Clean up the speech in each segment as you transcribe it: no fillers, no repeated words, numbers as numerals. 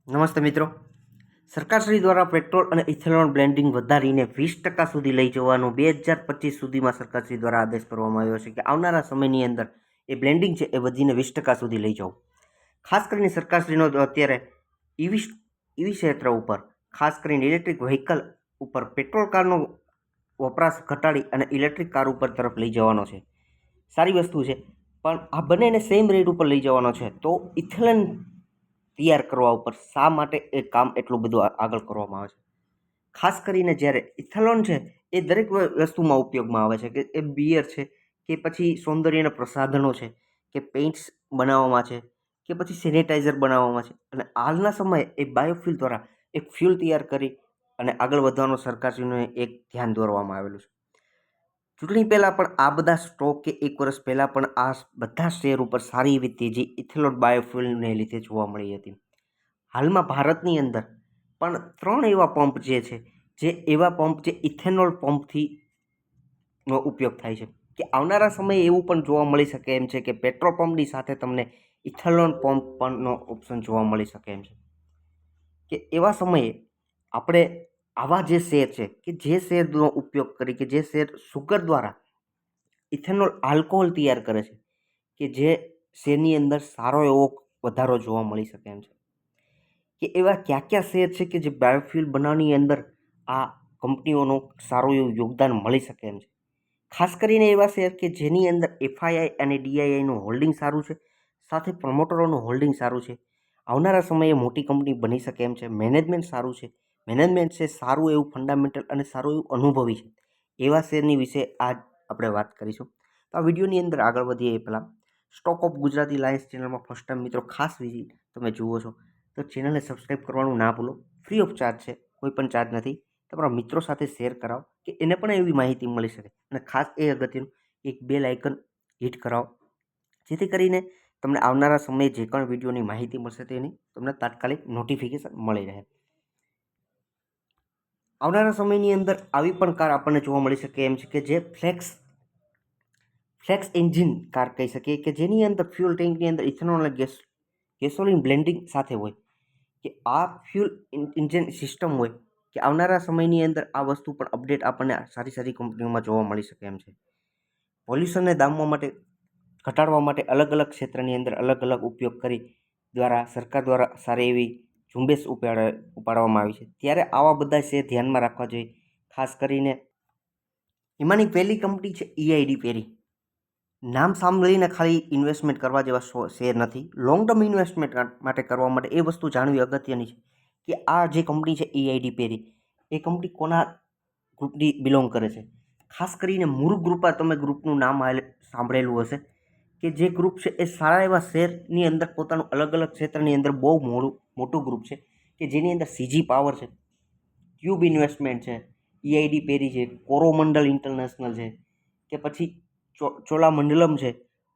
નમસ્તે મિત્રો. સરકારશ્રી દ્વારા પેટ્રોલ અને ઇથેનોલ બ્લેન્ડિંગ વધારીને 20% સુધી લઈ જવાનું 2025 સુધીમાં સરકારશ્રી દ્વારા આદેશ કરવામાં આવ્યો છે કે આવનારા સમયની અંદર એ બ્લેન્ડિંગ છે એ વધીને 20% સુધી લઈ જવું. ખાસ કરીને સરકારશ્રીનો અત્યારે ઈવી ક્ષેત્ર ઉપર, ખાસ કરીને ઇલેક્ટ્રિક વ્હીકલ ઉપર પેટ્રોલ કારનો વપરાશ ઘટાડી અને ઇલેક્ટ્રિક કાર ઉપર તરફ લઈ જવાનો છે. સારી વસ્તુ છે, પણ આ બંનેને સેમ રેટ ઉપર લઈ જવાનો છે. તો ઇથેનોલ તૈયાર કરવા ઉપર શા માટે એ કામ એટલું બધું આગળ કરવામાં આવે છે? ખાસ કરીને જ્યારે ઇથેનોલ છે એ દરેક વસ્તુમાં ઉપયોગમાં આવે છે, કે એ બિયર છે, કે પછી સૌંદર્યના પ્રસાધનો છે, કે પેઇન્ટ્સ બનાવવામાં છે, કે પછી સેનિટાઈઝર બનાવવામાં છે. અને હાલના સમયે એ બાયોફ્યુલ દ્વારા એક ફ્યુલ તૈયાર કરી અને આગળ વધવાનું સરકારશ્રીનું એક ધ્યાન દોરવામાં આવેલું છે. ચૂંટણી પહેલાં પણ આ બધા સ્ટોક, કે 1 વર્ષ પહેલાં પણ આ બધા શેર ઉપર સારી એવી તેજી ઇથેનોલ બાયોફ્યુલને લીધે જોવા મળી હતી. હાલમાં ભારતની અંદર પણ 3 એવા પંપ જે એવા પંપ જે ઇથેનોલ પંપથી નો ઉપયોગ થાય છે, કે આવનારા સમયે એવું પણ જોવા મળી શકે એમ છે કે પેટ્રોલ પંપની સાથે તમને ઇથેનોલ પંપ પણનો ઓપ્શન જોવા મળી શકે એમ છે. કે એવા સમયે આપણે આવા જે શેર છે, કે જે શેરનો ઉપયોગ કરી, કે જે શેર સુગર દ્વારા ઇથેનોલ આલ્કોહોલ તૈયાર કરે છે, કે જે શેરની અંદર સારો એવો વધારો જોવા મળી શકે એમ છે. કે એવા કયા શેર છે કે જે બાયોફ્યુલ બનાવવાની અંદર આ કંપનીઓનું સારું એવું યોગદાન મળી શકે એમ છે. ખાસ કરીને એવા શેર કે જેની અંદર એફઆઈઆઈ અને ડીઆઈઆઈનું હોલ્ડિંગ સારું છે, સાથે પ્રમોટરોનું હોલ્ડિંગ સારું છે, આવનારા સમયે મોટી કંપની બની શકે એમ છે, મેનેજમેન્ટ સારું છે, મેનેજમેન્ટ છે સારું એવું ફંડામેન્ટલ અને સારું એવું અનુભવી છે, એવા શેરની વિશે આજ આપણે વાત કરીશું. તો આ વિડીયોની અંદર આગળ વધીએ એ પહેલાં સ્ટોક ઓફ ગુજરાતી લાયન્સ ચેનલમાં ફર્સ્ટ ટાઈમ મિત્રો ખાસ વિઝિટ તમે જુઓ છો તો ચેનલને સબસ્ક્રાઈબ કરવાનું ના ભૂલો. ફ્રી ઓફ ચાર્જ છે, કોઈ પણ ચાર્જ નથી. તમારા મિત્રો સાથે શેર કરાવો કે એને પણ એવી માહિતી મળી શકે. અને ખાસ એ અગત્યનું એક બેલ આઇકન હિટ કરાવો, જેથી કરીને તમને આવનારા સમયે જે પણ વિડીયોની માહિતી મળશે તેની તમને તાત્કાલિક નોટિફિકેશન મળી રહે. આવનારા સમયની અંદર આવી પણ કાર આપણને જોવા મળી શકે એમ છે કે જે ફ્લેક્સ એન્જિન કાર કહી શકીએ, કે જેની અંદર ફ્યુલ ટેન્કની અંદર ઇથેનોલ અને ગેસોલિન બ્લેન્ડિંગ સાથે હોય, કે આ ફ્યુલ ઇન્જિન સિસ્ટમ હોય, કે આવનારા સમયની અંદર આ વસ્તુ પણ અપડેટ આપણને સારી કંપનીઓમાં જોવા મળી શકે એમ છે. પોલ્યુશનને ઘટાડવા માટે અલગ અલગ ક્ષેત્રની અંદર અલગ અલગ ઉપયોગ કરી સરકાર દ્વારા સારી એવી ઝુંબેશ ઉપાડવામાં આવી છે. ત્યારે આવા બધા શેર ધ્યાનમાં રાખવા જોઈએ. ખાસ કરીને એમાંની પહેલી કંપની છે ઈઆઈડી પેરી. નામ સાંભળીને ખાલી ઇન્વેસ્ટમેન્ટ કરવા જેવા શેર નથી. લોંગ ટર્મ ઇન્વેસ્ટમેન્ટ માટે કરવા માટે એ વસ્તુ જાણવી અગત્યની છે કે આ જે કંપની છે ઈઆઈડી પેરી, એ કંપની કોના ગ્રુપની બિલોંગ કરે છે. ખાસ કરીને મુર ગ્રુપ, તમે ગ્રુપનું નામ સાંભળેલું હશે, કે જે ગ્રુપ છે એ સારા એવા શેરની અંદર પોતાનું અલગ અલગ ક્ષેત્રની અંદર બહુ મોટું ગ્રુપ છે, કે જેની અંદર સીજી પાવર છે, ટ્યુબ ઇન્વેસ્ટમેન્ટ છે, ઈઆઈડી પેરી છે, કોરોમંડલ ઇન્ટરનેશનલ છે, કે પછી ચોલામંડલમ છે.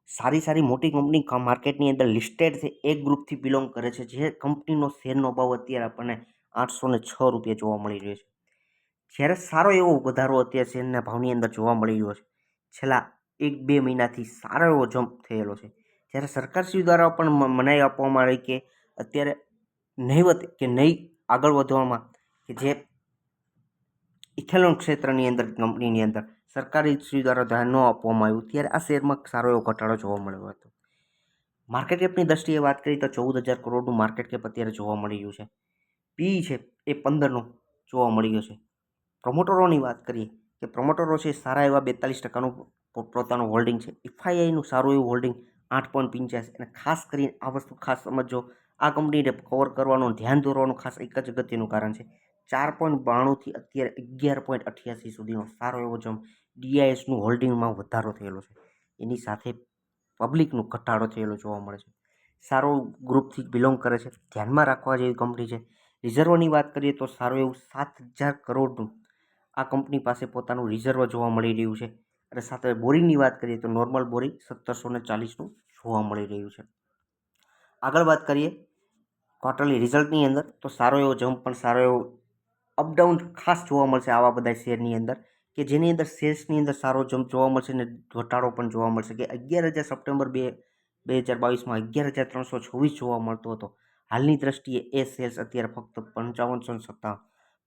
સારી મોટી કંપની માર્કેટની અંદર લિસ્ટેડ છે, એક ગ્રુપથી બિલોંગ કરે છે. જે કંપનીનો શેરનો ભાવ અત્યારે આપણને 806 રૂપિયા જોવા મળી રહ્યો છે. જ્યારે સારો એવો વધારો અત્યારે શેરના ભાવની અંદર જોવા મળી રહ્યો છે. છેલ્લા 1-2 મહિનાથી સારો એવો જમ્પ થયેલો છે. જ્યારે સરકારશ્રી દ્વારા પણ મનાઈ આપવામાં આવી કે અત્યારે નહીં આગળ વધવામાં, કે જે ઇથેનોલ ક્ષેત્રની અંદર કંપનીની અંદર સરકારશ્રી દ્વારા ધ્યાન ન આપવામાં આવ્યું, ત્યારે આ શેરમાં સારો એવો ઘટાડો જોવા મળ્યો હતો. માર્કેટ કેપની દ્રષ્ટિએ વાત કરીએ તો 14,000 કરોડનું માર્કેટ કેપ અત્યારે જોવા મળી રહ્યું છે. પીઈ છે એ 15નું જોવા મળી રહ્યું છે. પ્રમોટરોની વાત કરીએ કે પ્રમોટરો છે સારા એવા 42%નું પોતાનું હોલ્ડિંગ છે. એફઆઈઆઈનું સારું એવું હોલ્ડિંગ 8.85. અને ખાસ કરીને આ વસ્તુ ખાસ સમજો, આ કંપનીને કવર કરવાનું, ધ્યાન દોરવાનું ખાસ એક જ અગત્યનું કારણ છે. 4.92થી અત્યારે 11.88 સુધીનો સારો એવો જમ્પ ડીઆઈએસનું હોલ્ડિંગમાં વધારો થયેલો છે. એની સાથે પબ્લિકનો ઘટાડો થયેલો જોવા મળે છે. સારો ગ્રુપથી બિલોંગ કરે છે, ધ્યાનમાં રાખવા જેવી કંપની છે. રિઝર્વની વાત કરીએ તો સારું એવું 7,000 કરોડનું આ કંપની પાસે પોતાનું રિઝર્વ જોવા મળી રહ્યું છે. અને સાથે બોરિંગની વાત કરીએ તો નોર્મલ બોરિંગ 1740નું જોવા મળી રહ્યું છે. આગળ વાત કરીએ ક્વાર્ટરલી રિઝલ્ટની અંદર તો સારો એવો જમ્પ, પણ સારો એવો અપડાઉન ખાસ જોવા મળશે આવા બધા શેરની અંદર, કે જેની અંદર સેલ્સની અંદર સારો જમ્પ જોવા મળશે અને ઘટાડો પણ જોવા મળશે. કે 11,000 સપ્ટેમ્બર 2022માં 11,326 જોવા મળતો હતો, હાલની દ્રષ્ટિએ એ સેલ્સ અત્યારે ફક્ત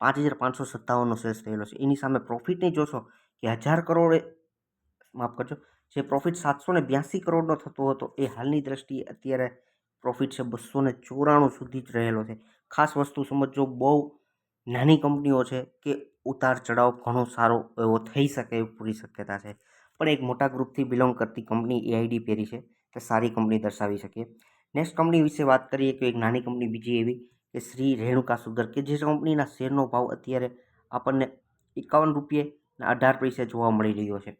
5557 સેલ્સ થયેલો છે. એની સામે પ્રોફિટને જોશો કે 1000 કરોડે માફ કરજો, જે પ્રોફિટ 782 કરોડનો થતો હતો એ હાલની દ્રષ્ટિએ અત્યારે પ્રોફિટ છે 294 સુધી જ રહેલો છે. ખાસ વસ્તુ સમજો, બહુ નાની કંપનીઓ છે કે ઉતાર ચઢાવ ઘણો સારો એવો થઈ શકે એવી પૂરી શક્યતા છે. પણ એક મોટા ગ્રુપથી બિલોંગ કરતી કંપની એઆઈડી પેરી છે તે સારી કંપની દર્શાવી શકીએ. નેક્સ્ટ કંપની વિશે વાત કરીએ કે એક નાની કંપની બીજી એવી કે શ્રી રેણુકા સુગર, કે જે કંપનીના શેરનો ભાવ અત્યારે આપણને 51 રૂપિયે 18 પૈસે જોવા મળી રહ્યો છે.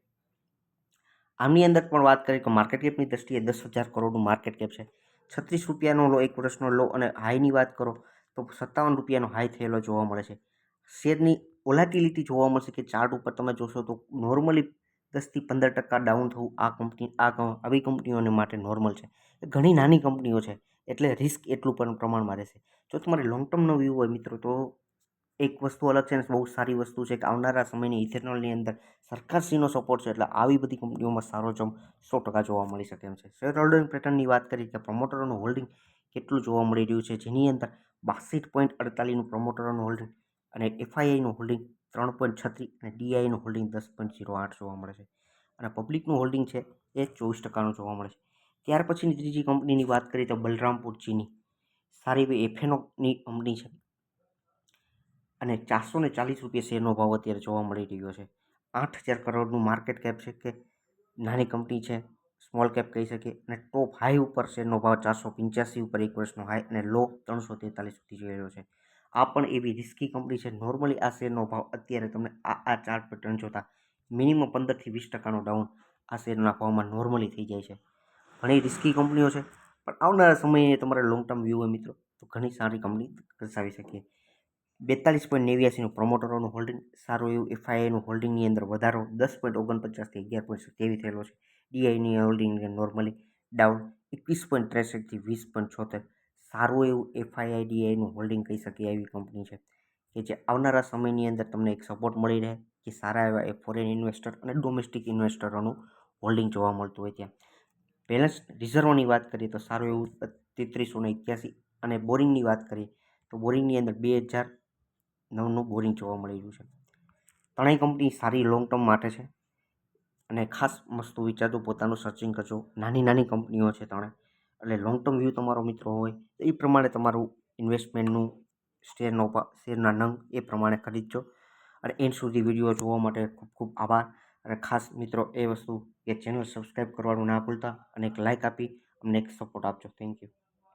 આમની અંદર પણ વાત કરીએ તો માર્કેટ કેપની દ્રષ્ટિએ 10,000 કરોડનું માર્કેટ કેપ છે. 36 રૂપિયાનો લો, એક વર્ષનો લો, અને હાઈની વાત કરો તો 57 રૂપિયાનો હાઈ થયેલો જોવા મળે છે. શેરની વોલેટિલિટી જોવા મળશે કે ચાર્ટ ઉપર તમે જોશો તો નોર્મલી 10થી 15% ડાઉન થવું આવી કંપનીઓને માટે નોર્મલ છે. ઘણી નાની કંપનીઓ છે એટલે રિસ્ક એટલું પણ પ્રમાણમાં રહેશે. જો તમારે લોંગ ટર્મનો વ્યૂ હોય મિત્રો, તો એક વસ્તુ અલગ છે ને બહુ સારી વસ્તુ છે કે આવનારા સમયની ઇથેનોલની અંદર સરકારશ્રીનો સપોર્ટ છે, એટલે આવી બધી કંપનીઓમાં સારો જમ્પ 100% જોવા મળી શકે એમ છે. શેર હોલ્ડિંગ પેટર્નની વાત કરીએ કે પ્રમોટરોનું હોલ્ડિંગ કેટલું જોવા મળી રહ્યું છે, જેની અંદર 62.48નું પ્રમોટરોનું હોલ્ડિંગ અને એફઆઈઆઈનું હોલ્ડિંગ 3.36 અને ડીઆઈનું હોલ્ડિંગ 10.08 જોવા મળે છે. અને પબ્લિકનું હોલ્ડિંગ છે એ 24%નું જોવા મળે છે. ત્યાર પછીની ત્રીજી કંપનીની વાત કરીએ તો બલરામપુર ચીની, સારી એવી એફએનઓની કંપની છે અને 440 રૂપિયા શેરનો ભાવ અત્યારે જોવા મળી રહ્યો છે. 8,000 કરોડનું માર્કેટ કેપ છે કે નાની કંપની છે, સ્મોલ કેપ કહી શકીએ. અને ટોપ હાઈ ઉપર શેરનો ભાવ 485 ઉપર એક વર્ષનો હાઈ અને લો 343 સુધી જોયેલો છે. આ પણ એવી રિસ્કી કંપની છે. નોર્મલી આ શેરનો ભાવ અત્યારે તમને આ ચાર્ટ પેટર્ન જોતા મિનિમમ 15થી 20%નો ડાઉન આ શેરના ભાવમાં નોર્મલી થઈ જાય છે. ઘણી રિસ્કી કંપનીઓ છે, પણ આવનારા સમયે તમારે લોંગ ટર્મ વ્યૂ હોય મિત્રો તો ઘણી સારી કંપની દર્શાવી શકીએ. 42.89નું પ્રમોટરોનું હોલ્ડિંગ, સારું એવું એફઆઈઆઈનું હોલ્ડિંગની અંદર વધારો 10.49થી 11.27 થયેલો છે. ડીઆઈની હોલ્ડિંગ નોર્મલી ડાઉન 21.63થી 20.76, સારું એવું એફઆઈઆઈ ડીઆઈનું હોલ્ડિંગ કહી શકીએ એવી કંપની છે કે જે આવનારા સમયની અંદર તમને એક સપોર્ટ મળી રહે કે સારા એવા એ ફોરેન ઇન્વેસ્ટર અને ડોમેસ્ટિક ઇન્વેસ્ટરોનું હોલ્ડિંગ જોવા મળતું હોય ત્યાં. બેલેન્સ રિઝર્વની વાત કરીએ તો સારું એવું 3381, અને બોરિંગની વાત કરીએ તો બોરિંગની અંદર 2009નું બોરિંગ જોવા મળી રહ્યું છે. ત્રણેય કંપની સારી લોંગ ટર્મ માટે છે અને ખાસ વસ્તુ વિચારજો, પોતાનું સર્ચિંગ કરજો. નાની કંપનીઓ છે ત્રણે, એટલે લોંગ ટર્મ વ્યૂ તમારો મિત્રો હોય તો એ પ્રમાણે તમારું ઇન્વેસ્ટમેન્ટનું શેરના નંગ એ પ્રમાણે ખરીદજો. અને એન્ડ સુધી વિડીયો જોવા માટે ખૂબ ખૂબ આભાર. અને ખાસ મિત્રો એ વસ્તુ કે ચેનલ સબસ્ક્રાઈબ કરવાનું ના ભૂલતા અને એક લાઇક આપી અમને એક સપોર્ટ આપજો. Thank you.